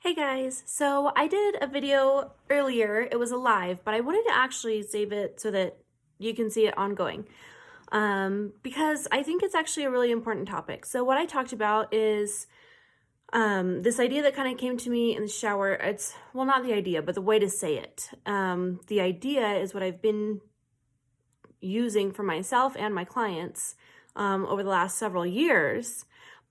Hey guys, so I did a video earlier, it was a live, but I wanted to actually save it so that you can see it ongoing because I think it's actually a really important topic. So what I talked about is this idea that kind of came to me in the shower. It's, well, not the idea, but the way to say it. The idea is what I've been using for myself and my clients over the last several years,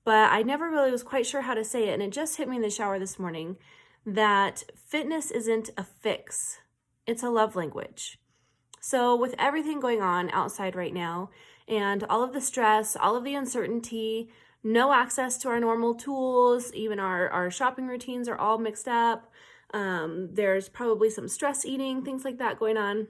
but I never really was quite sure how to say it. And it just hit me in the shower this morning that fitness isn't a fix, it's a love language. So, with everything going on outside right now, and all of the stress, all of the uncertainty, no access to our normal tools, even our shopping routines are all mixed up. There's probably some stress eating, things like that going on.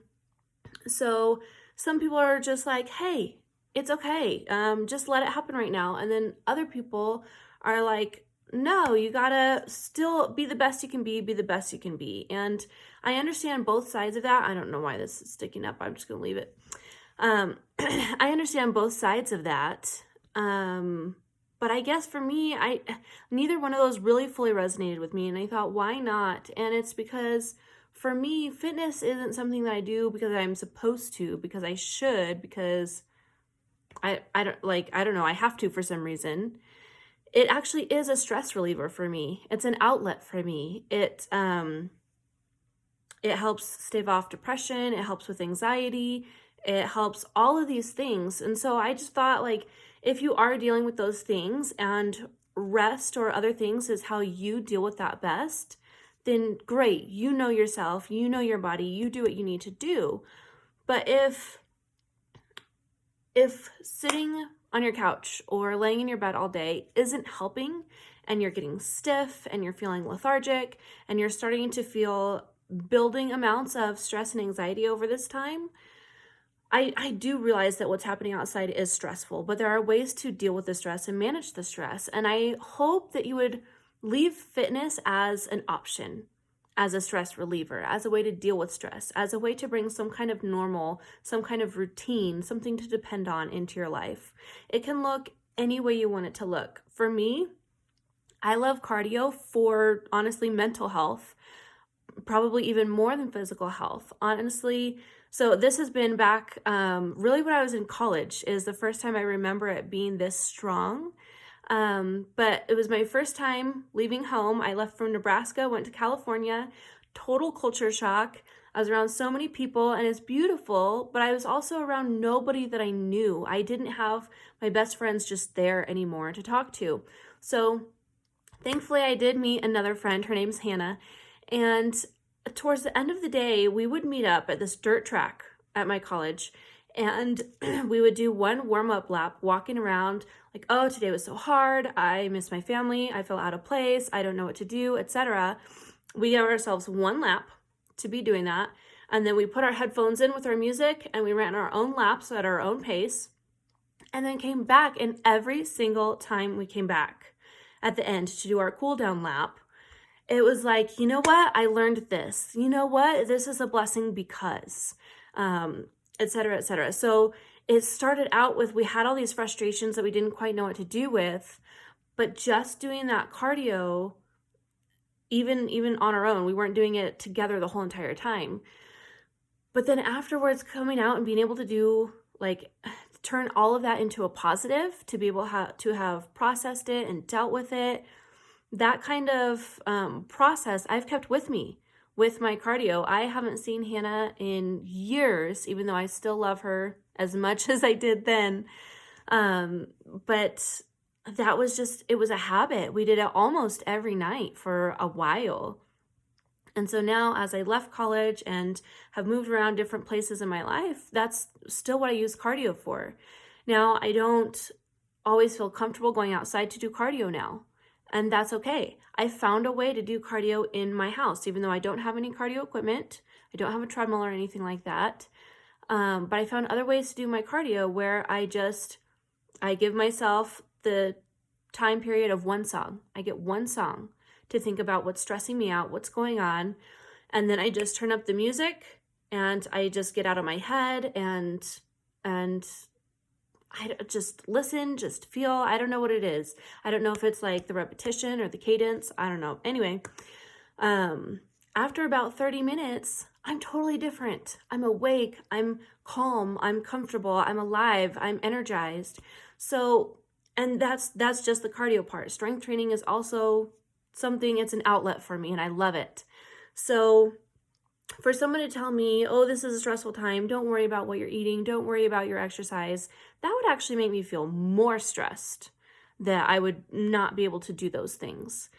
So some people are just like, hey, it's okay. Just let it happen right now. And then other people are like, no, you gotta still be the best you can be the best you can be. And I understand both sides of that. I don't know why this is sticking up. I'm just gonna leave it. I understand both sides of that. But I guess for me, neither one of those really fully resonated with me. And I thought, why not? And it's because for me, fitness isn't something that I do because I'm supposed to, because I should, because I don't know, I have to for some reason. It actually is a stress reliever for me. It's an outlet for me. It helps stave off depression, it helps with anxiety, it helps all of these things. And so I just thought, like, if you are dealing with those things and rest or other things is how you deal with that best, then great. You know yourself, you know your body, you do what you need to do. But if sitting on your couch or laying in your bed all day isn't helping, and you're getting stiff and you're feeling lethargic and you're starting to feel building amounts of stress and anxiety over this time, I do realize that what's happening outside is stressful, but there are ways to deal with the stress and manage the stress. And I hope that you would leave fitness as an option, as a stress reliever, as a way to deal with stress, as a way to bring some kind of normal, some kind of routine, something to depend on into your life. It can look any way you want it to look. For me, I love cardio for, honestly, mental health, probably even more than physical health. Honestly, so this has been back really when I was in college is the first time I remember it being this strong. But it was my first time leaving home. I left from Nebraska, went to California, total culture shock. I was around so many people and it's beautiful, but I was also around nobody that I knew. I didn't have my best friends just there anymore to talk to. So thankfully, I did meet another friend. Her name's Hannah. And towards the end of the day, we would meet up at this dirt track at my college. And we would do one warm-up lap, walking around like, oh, today was so hard. I miss my family. I feel out of place. I don't know what to do, etc. We gave ourselves one lap to be doing that. And then we put our headphones in with our music and we ran our own laps at our own pace. And then came back. And every single time we came back at the end to do our cool down lap, it was like, you know what? I learned this. You know what? This is a blessing because, et cetera, et cetera. So it started out with, we had all these frustrations that we didn't quite know what to do with, but just doing that cardio, even on our own, we weren't doing it together the whole entire time. But then afterwards, coming out and being able to do, like, turn all of that into a positive, to be able to have processed it and dealt with it, that kind of process I've kept with me with my cardio. I haven't seen Hannah in years, even though I still love her as much as I did then. But that was just, it was a habit. We did it almost every night for a while. And so now, as I left college and have moved around different places in my life, that's still what I use cardio for. Now, I don't always feel comfortable going outside to do cardio now, and that's okay. I found a way to do cardio in my house, even though I don't have any cardio equipment. I don't have a treadmill or anything like that. But I found other ways to do my cardio where I give myself the time period of one song. I get one song to think about what's stressing me out, what's going on. And then I just turn up the music and I just get out of my head and just listen, just feel. I don't know what it is. I don't know if it's like the repetition or the cadence. I don't know. Anyway, after about 30 minutes, I'm totally different. I'm awake, I'm calm, I'm comfortable, I'm alive, I'm energized. So, and that's just the cardio part. Strength training is also something, it's an outlet for me and I love it. So, for someone to tell me, oh, this is a stressful time, don't worry about what you're eating, don't worry about your exercise, that would actually make me feel more stressed that I would not be able to do those things.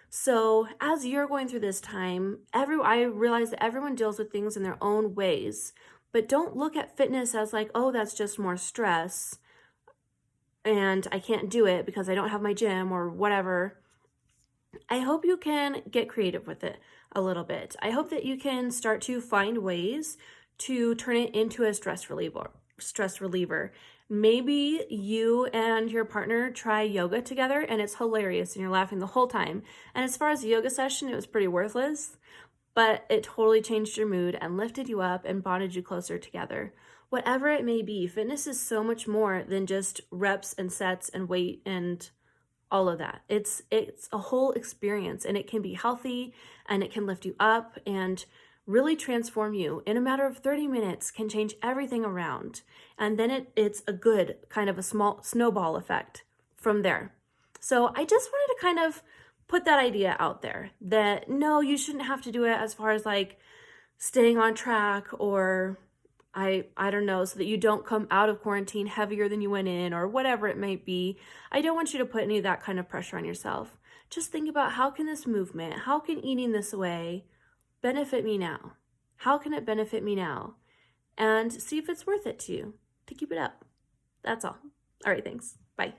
So as you're going through this time, I realize that everyone deals with things in their own ways, but don't look at fitness as like, oh, that's just more stress and I can't do it because I don't have my gym or whatever. I hope you can get creative with it a little bit. I hope that you can start to find ways to turn it into a stress reliever. Maybe you and your partner try yoga together and it's hilarious and you're laughing the whole time. And as far as the yoga session, it was pretty worthless, but it totally changed your mood and lifted you up and bonded you closer together. Whatever it may be, fitness is so much more than just reps and sets and weight and all of that. It's a whole experience, and it can be healthy and it can lift you up and really transform you in a matter of 30 minutes, can change everything around. And then it's a good kind of a small snowball effect from there. So I just wanted to kind of put that idea out there that no, you shouldn't have to do it as far as like staying on track or I don't know, so that you don't come out of quarantine heavier than you went in or whatever it might be. I don't want you to put any of that kind of pressure on yourself. Just think about how can this movement, how can eating this way benefit me now? How can it benefit me now? And see if it's worth it to you to keep it up. That's all. All right, thanks. Bye.